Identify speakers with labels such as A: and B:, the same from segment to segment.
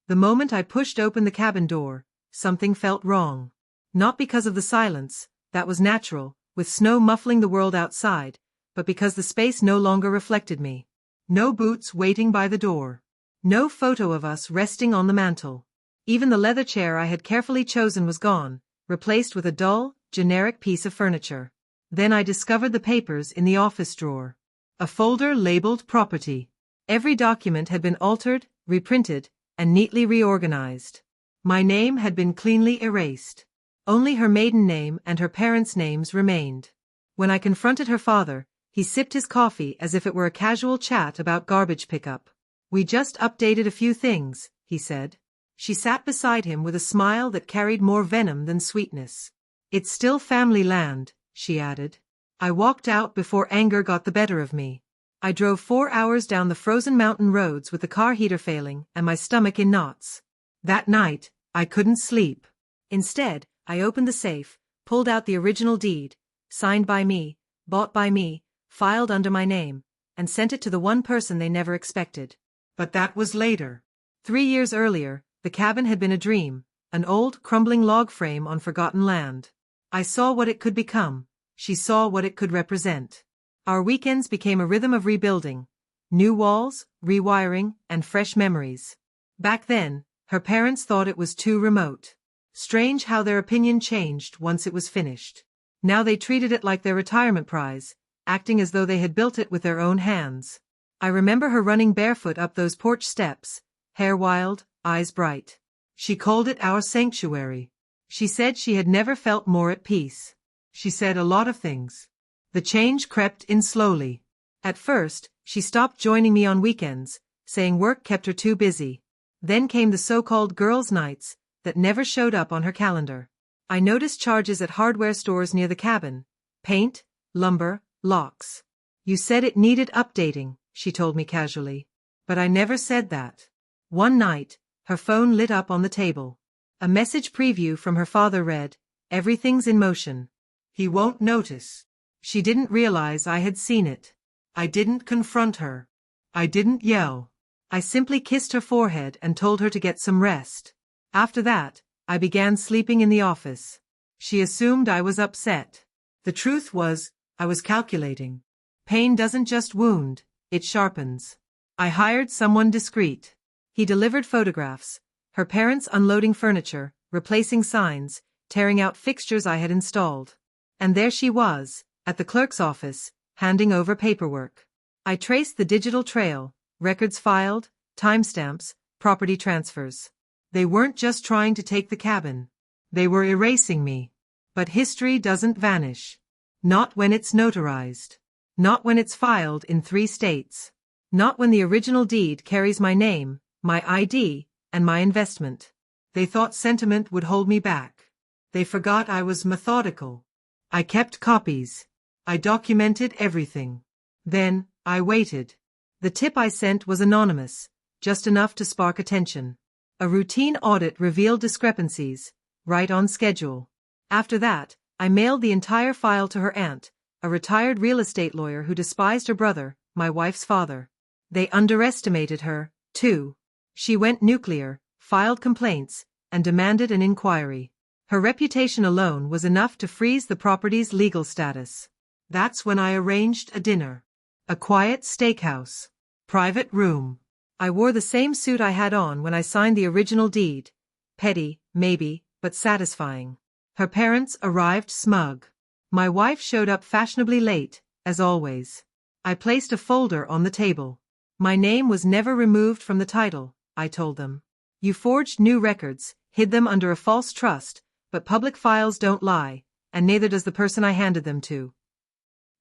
A: The moment I pushed open the cabin door, something felt wrong. Not because of the silence, that was natural, with snow muffling the world outside, but because the space no longer reflected me. No boots waiting by the door. No photo of us resting on the mantel. Even the leather chair I had carefully chosen was gone, replaced with a dull, generic piece of furniture. Then I discovered the papers in the office drawer. A folder labeled property. Every document had been altered, reprinted, and neatly reorganized. My name had been cleanly erased. Only her maiden name and her parents' names remained. When I confronted her father, he sipped his coffee as if it were a casual chat about garbage pickup. "We just updated a few things," he said. She sat beside him with a smile that carried more venom than sweetness. "It's still family land," she added. I walked out before anger got the better of me. I drove 4 hours down the frozen mountain roads with the car heater failing and my stomach in knots. That night, I couldn't sleep. Instead, I opened the safe, pulled out the original deed, signed by me, bought by me, filed under my name, and sent it to the one person they never expected. But that was later. 3 years earlier, the cabin had been a dream, an old, crumbling log frame on forgotten land. I saw what it could become. She saw what it could represent. Our weekends became a rhythm of rebuilding. New walls, rewiring, and fresh memories. Back then, her parents thought it was too remote. Strange how their opinion changed once it was finished. Now they treated it like their retirement prize, acting as though they had built it with their own hands. I remember her running barefoot up those porch steps, hair wild, eyes bright. She called it our sanctuary. She said she had never felt more at peace. She said a lot of things. The change crept in slowly. At first, she stopped joining me on weekends, saying work kept her too busy. Then came the so-called girls' nights that never showed up on her calendar. I noticed charges at hardware stores near the cabin. Paint, lumber, locks. "You said it needed updating," she told me casually. But I never said that. One night, her phone lit up on the table. A message preview from her father read, "Everything's in motion. He won't notice." She didn't realize I had seen it. I didn't confront her. I didn't yell. I simply kissed her forehead and told her to get some rest. After that, I began sleeping in the office. She assumed I was upset. The truth was, I was calculating. Pain doesn't just wound, it sharpens. I hired someone discreet. He delivered photographs, her parents unloading furniture, replacing signs, tearing out fixtures I had installed. And there she was, at the clerk's office, handing over paperwork. I traced the digital trail, records filed, timestamps, property transfers. They weren't just trying to take the cabin. They were erasing me. But history doesn't vanish. Not when it's notarized. Not when it's filed in 3 states. Not when the original deed carries my name, my ID, and my investment. They thought sentiment would hold me back. They forgot I was methodical. I kept copies. I documented everything. Then, I waited. The tip I sent was anonymous, just enough to spark attention. A routine audit revealed discrepancies, right on schedule. After that, I mailed the entire file to her aunt, a retired real estate lawyer who despised her brother, my wife's father. They underestimated her, too. She went nuclear, filed complaints, and demanded an inquiry. Her reputation alone was enough to freeze the property's legal status. That's when I arranged a dinner. A quiet steakhouse. Private room. I wore the same suit I had on when I signed the original deed. Petty, maybe, but satisfying. Her parents arrived smug. My wife showed up fashionably late, as always. I placed a folder on the table. My name was never removed from the title, I told them. You forged new records, hid them under a false trust, but public files don't lie, and neither does the person I handed them to.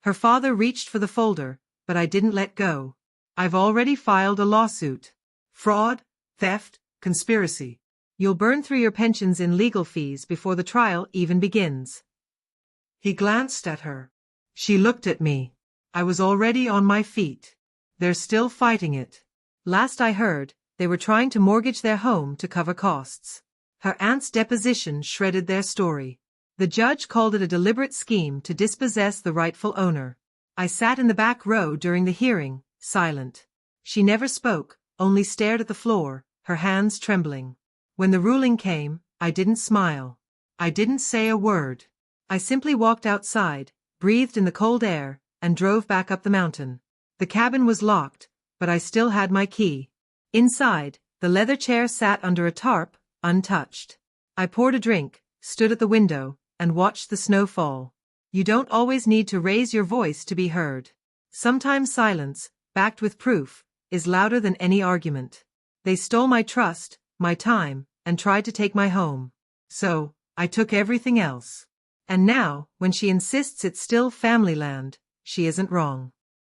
A: Her father reached for the folder, but I didn't let go. I've already filed a lawsuit. Fraud, theft, conspiracy. You'll burn through your pensions in legal fees before the trial even begins. He glanced at her. She looked at me. I was already on my feet. They're still fighting it. Last I heard, they were trying to mortgage their home to cover costs. Her aunt's deposition shredded their story. The judge called it a deliberate scheme to dispossess the rightful owner. I sat in the back row during the hearing, silent. She never spoke, only stared at the floor, her hands trembling. When the ruling came, I didn't smile. I didn't say a word. I simply walked outside, breathed in the cold air, and drove back up the mountain. The cabin was locked, but I still had my key. Inside, the leather chair sat under a tarp, untouched. I poured a drink, stood at the window, and watched the snow fall. You don't always need to raise your voice to be heard. Sometimes silence, backed with proof, is louder than any argument. They stole my trust, my time, and tried to take my home. So, I took everything else. And now, when she insists it's still family land, she isn't wrong.